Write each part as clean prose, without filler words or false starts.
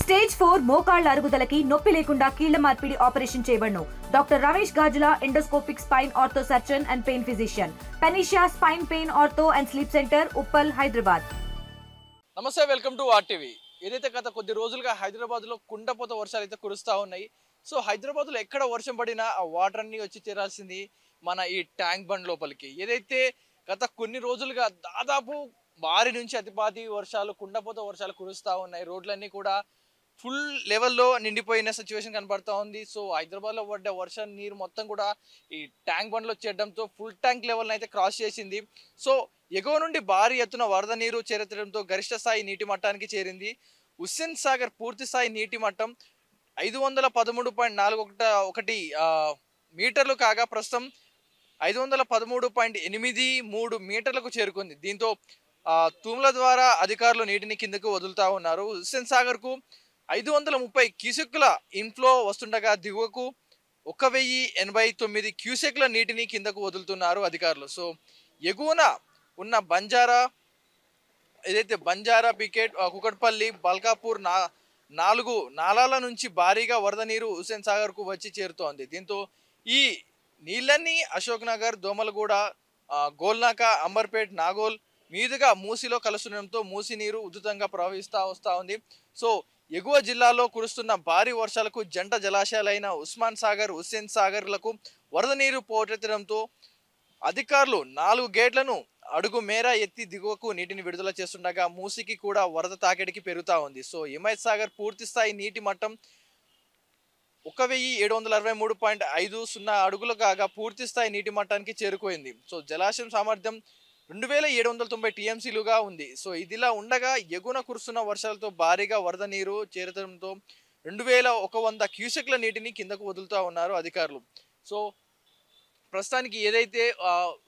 Stage 4 మోకాళ్ల అరుగుదలకి నొప్పి లేకుండా కీళ్ల మార్పిడి ఆపరేషన్ చేయబడును. Doctor Ramesh Gajula, endoscopic spine ortho surgeon and pain physician, Panacea spine pain ortho and sleep centre, Uppal, Hyderabad. నమస్తే, వెల్కమ్ టు ఆర్టీవీ. ఏదైతే గత కొద్ది రోజులుగా హైదరాబాద్ లో కుండపోత వర్షాలు అయితే కురుస్తా ఉన్నాయి. సో హైదరాబాద్ లో ఎక్కడ వర్షం పడినా ఆ వాటర్ అన్ని వచ్చి చేరాల్సింది మన ఈ ట్యాంక్ బండ్ లోపలికి. ఏదైతే గత కొన్ని రోజులుగా దాదాపు భారీ నుంచి అతిపాతి వర్షాలు, కుండపోత వర్షాలు కురుస్తా ఉన్నాయి. రోడ్లన్నీ కూడా ఫుల్ లెవెల్లో నిండిపోయిన సిచ్యువేషన్ కనబడతా ఉంది. సో హైదరాబాద్ లో పడ్డ వర్షం నీరు మొత్తం కూడా ఈ ట్యాంక్ బండ్ లో చేరడంతో ఫుల్ ట్యాంక్ లెవెల్ అయితే క్రాస్ చేసింది. సో ఎగువ నుండి భారీ ఎత్తున వరద నీరు చేరడంతో గరిష్ట స్థాయి నీటి మట్టానికి చేరింది. హుస్సేన్ సాగర్ పూర్తి స్థాయి నీటి మట్టం 513.41 మీటర్లు కాగా ప్రస్తుతం 513.83 మీటర్లకు చేరుకుంది. దీంతో తూముల ద్వారా అధికారులు నీటిని కిందకు వదులుతా ఉన్నారు. హుస్సేన్ సాగర్ కు 530 క్యూసెక్ల ఇన్ఫ్లో వస్తుండగా దిగువకు 1089 క్యూసెక్ల నీటిని కిందకు వదులుతున్నారు అధికారులు. సో ఎగువన ఉన్న ఏదైతే బంజారా, పికెట్, కుకట్పల్లి, బల్కాపూర్ 4 నాలాల నుంచి భారీగా వరద నీరు హుస్సేన్ సాగర్ కు వచ్చి చేరుతోంది. దీంతో ఈ నీళ్ళన్నీ అశోక్ నగర్, దోమలగూడ, గోల్నాక, అంబర్పేట్, నాగోల్ మీదుగా మూసిలో కలుస్తుండడంతో మూసి నీరు ఉధృతంగా ప్రవహిస్తూ వస్తూ ఉంది. సో ఎగువ జిల్లాలో కురుస్తున్న భారీ వర్షాలకు జంట జలాశయాలైన ఉస్మాన్ సాగర్, హుస్సేన్ సాగర్లకు వరద నీరు పోటెత్తడంతో అధికారులు 4 గేట్లను అడుగు మేర ఎత్తి దిగువకు నీటిని విడుదల చేస్తుండగా మూసికి కూడా వరద తాకిడికి పెరుగుతా ఉంది. సో హిమాయత్ సాగర్ పూర్తి స్థాయి నీటి మట్టం 1763.50 అడుగులు కాగా పూర్తి స్థాయి నీటి మట్టానికి చేరుకోయింది. సో జలాశయం సామర్థ్యం 2790 టీఎంసీలుగా ఉంది. సో ఇదిలా ఉండగా ఎగువన కురుస్తున్న వర్షాలతో భారీగా వరద నీరు చేరడంతో 2100 క్యూసెక్ల నీటిని కిందకు వదులుతూ ఉన్నారు అధికారులు. సో ప్రస్తుతానికి ఏదైతే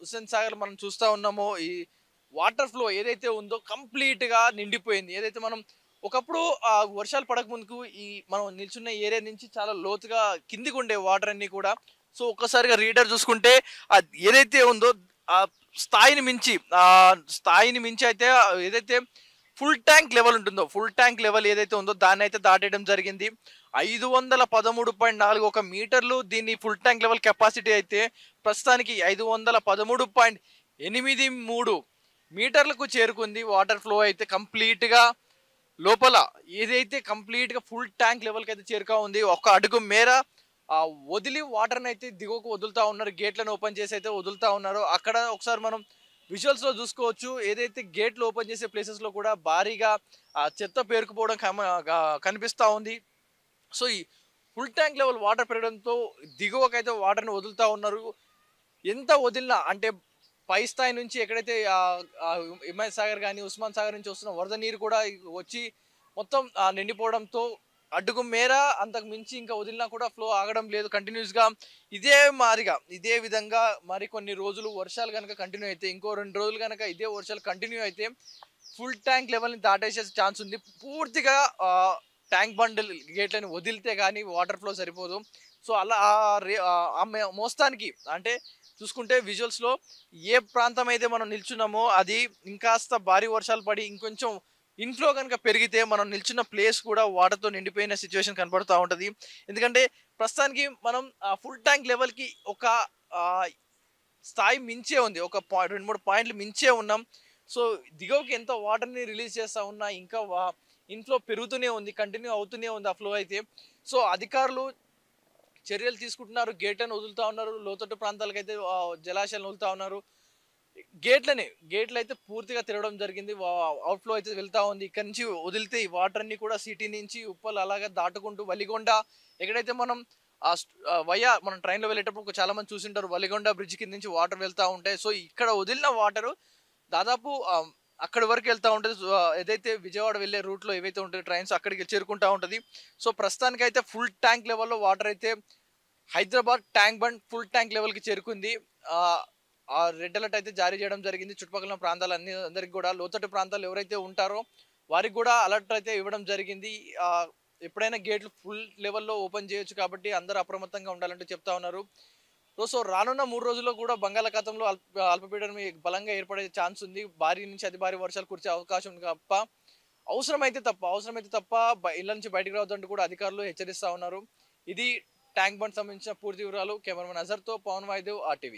హుస్సేన్ సాగర్ మనం చూస్తూ ఉన్నామో ఈ వాటర్ ఫ్లో ఏదైతే ఉందో కంప్లీట్గా నిండిపోయింది. ఏదైతే మనం ఒకప్పుడు వర్షాలు పడక ముందుకు ఈ మనం నిల్చున్న ఏరియా నుంచి చాలా లోతుగా కిందికి ఉండే వాటర్ అన్ని కూడా. సో ఒక్కసారిగా రీడర్ చూసుకుంటే ఏదైతే ఉందో ఆ స్థాయిని మించి అయితే ఏదైతే ఫుల్ ట్యాంక్ లెవెల్ ఉంటుందో, ఫుల్ ట్యాంక్ లెవెల్ ఏదైతే ఉందో దాన్ని అయితే దాటేయడం జరిగింది. 513.41 మీటర్లు దీన్ని ఫుల్ ట్యాంక్ లెవెల్ కెపాసిటీ అయితే ప్రస్తుతానికి 513.83 మీటర్లకు చేరుకుంది. వాటర్ ఫ్లో అయితే కంప్లీట్గా లోపల ఏదైతే కంప్లీట్గా ఫుల్ ట్యాంక్ లెవెల్కి అయితే చేరుకా ఉంది. ఒక అడుగు మేర వదిలి వాటర్ని అయితే దిగువకు వదులుతా ఉన్నారు. గేట్లను ఓపెన్ చేసి అయితే వదులుతా ఉన్నారు. అక్కడ ఒకసారి మనం విజువల్స్లో చూసుకోవచ్చు. ఏదైతే గేట్లు ఓపెన్ చేసే ప్లేసెస్లో కూడా భారీగా చెత్త పేరుకుపోవడం కనిపిస్తూ ఉంది. సో ఈ ఫుల్ ట్యాంక్ లెవెల్ వాటర్ పెరగడంతో దిగువకైతే వాటర్ని వదులుతూ ఉన్నారు. ఎంత వదిలినా అంటే పై స్థాయి నుంచి ఎక్కడైతే హిమాయత్ సాగర్ కానీ ఉస్మాన్ సాగర్ నుంచి వస్తున్న వరద నీరు కూడా వచ్చి మొత్తం నిండిపోవడంతో అడుగు మేర అంతకు మించి ఇంకా వదిలినా కూడా ఫ్లో ఆగడం లేదు. కంటిన్యూస్గా ఇదే విధంగా మరి కొన్ని రోజులు వర్షాలు కనుక కంటిన్యూ అయితే, ఇంకో 2 రోజులు కనుక ఇదే వర్షాలు కంటిన్యూ అయితే ఫుల్ ట్యాంక్ లెవెల్ని దాటేసే ఛాన్స్ ఉంది. పూర్తిగా ట్యాంక్ బండిల్ గేట్లని వదిలితే కానీ వాటర్ ఫ్లో సరిపోదు. సో అలా మోస్తానికి అంటే చూసుకుంటే విజువల్స్లో ఏ ప్రాంతం అయితే మనం నిల్చున్నామో అది ఇంకాస్త భారీ వర్షాలు పడి ఇంకొంచెం ఇన్ఫ్లో కనుక పెరిగితే మనం నిల్చున్న ప్లేస్ కూడా వాటర్తో నిండిపోయిన సిచ్యువేషన్ కనబడుతూ ఉంటుంది. ఎందుకంటే ప్రస్తుతానికి మనం ఫుల్ ట్యాంక్ లెవెల్కి ఒక స్థాయి మించే ఉంది, ఒక 2-3 పాయింట్లు మించే ఉన్నాం. సో దిగువకి ఎంత వాటర్ని రిలీజ్ చేస్తూ ఉన్నా ఇంకా ఇన్ఫ్లో పెరుగుతూనే ఉంది, కంటిన్యూ అవుతూనే ఉంది ఆ ఫ్లో అయితే. సో అధికారులు చర్యలు తీసుకుంటున్నారు, గేట్లను వదులుతూ ఉన్నారు, లోతట్టు ప్రాంతాలకు అయితే జలాశయాలను వదులుతూ ఉన్నారు. గేట్లు అయితే పూర్తిగా తెరవడం జరిగింది. అవుట్ఫ్లో అయితే వెళ్తా ఉంది. ఇక్కడ నుంచి వదిలితే ఈ వాటర్ అన్ని కూడా సిటీ నుంచి ఉప్పల్ అలాగే దాటుకుంటూ వలిగొండ, ఎక్కడైతే మనం మనం ట్రైన్లో వెళ్ళేటప్పుడు చాలా మంది చూసింటారు, వలిగొండ బ్రిడ్జ్ కింద నుంచి వాటర్ వెళ్తూ ఉంటాయి. సో ఇక్కడ వదిలిన వాటరు దాదాపు అక్కడి వరకు వెళ్తూ ఉంటుంది. ఏదైతే విజయవాడ వెళ్ళే రూట్లో ఏవైతే ఉంటాయో ట్రైన్స్ అక్కడికి చేరుకుంటూ ఉంటుంది. సో ప్రస్తుతానికి అయితే ఫుల్ ట్యాంక్ లెవెల్లో వాటర్ అయితే Hyderabad tank bund full tank లెవెల్కి చేరుకుంది. రెడ్ అలర్ట్ అయితే జారీ చేయడం జరిగింది. చుట్టుపక్కల ప్రాంతాలన్నీ అందరికి కూడా, లోతట్టు ప్రాంతాలు ఎవరైతే ఉంటారో వారికి కూడా అలర్ట్ అయితే ఇవ్వడం జరిగింది. ఎప్పుడైనా గేట్లు ఫుల్ లెవెల్లో ఓపెన్ చేయొచ్చు కాబట్టి అందరూ అప్రమత్తంగా ఉండాలంటూ చెప్తా ఉన్నారు. సో రానున్న 3 రోజుల్లో కూడా బంగాళాఖాతంలో అల్పపీడనం బలంగా ఏర్పడే ఛాన్స్ ఉంది. భారీ నుంచి అతి భారీ వర్షాలు కురిసే అవకాశం ఉంది తప్ప అవసరమైతే తప్ప ఇళ్ల నుంచి బయటకు రావద్దంటూ కూడా అధికారులు హెచ్చరిస్తా ఉన్నారు. ఇది ట్యాంక్ బండ్ సంబంధించిన పూర్తి వివరాలు. కెమెరామెన్ అజర్తో పవన్ వాయిదేవ్, RTV.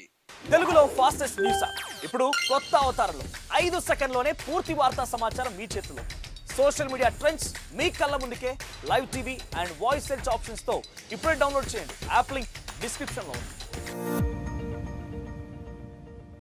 తెలుగులో ఫాస్టెస్ట్ న్యూస్ ఇప్పుడు కొత్త అవతారంలో 5 సెకండ్లోనే పూర్తి వార్తా సమాచారం మీ చేతిలో. సోషల్ మీడియా ట్రెండ్స్ మీ కళ్ళ ముందుకే live TV and voice search options తో ఇప్పుడే డౌన్లోడ్ చేయండి. యాప్ లింక్ డిస్క్రిప్షన్ లో ఉంది.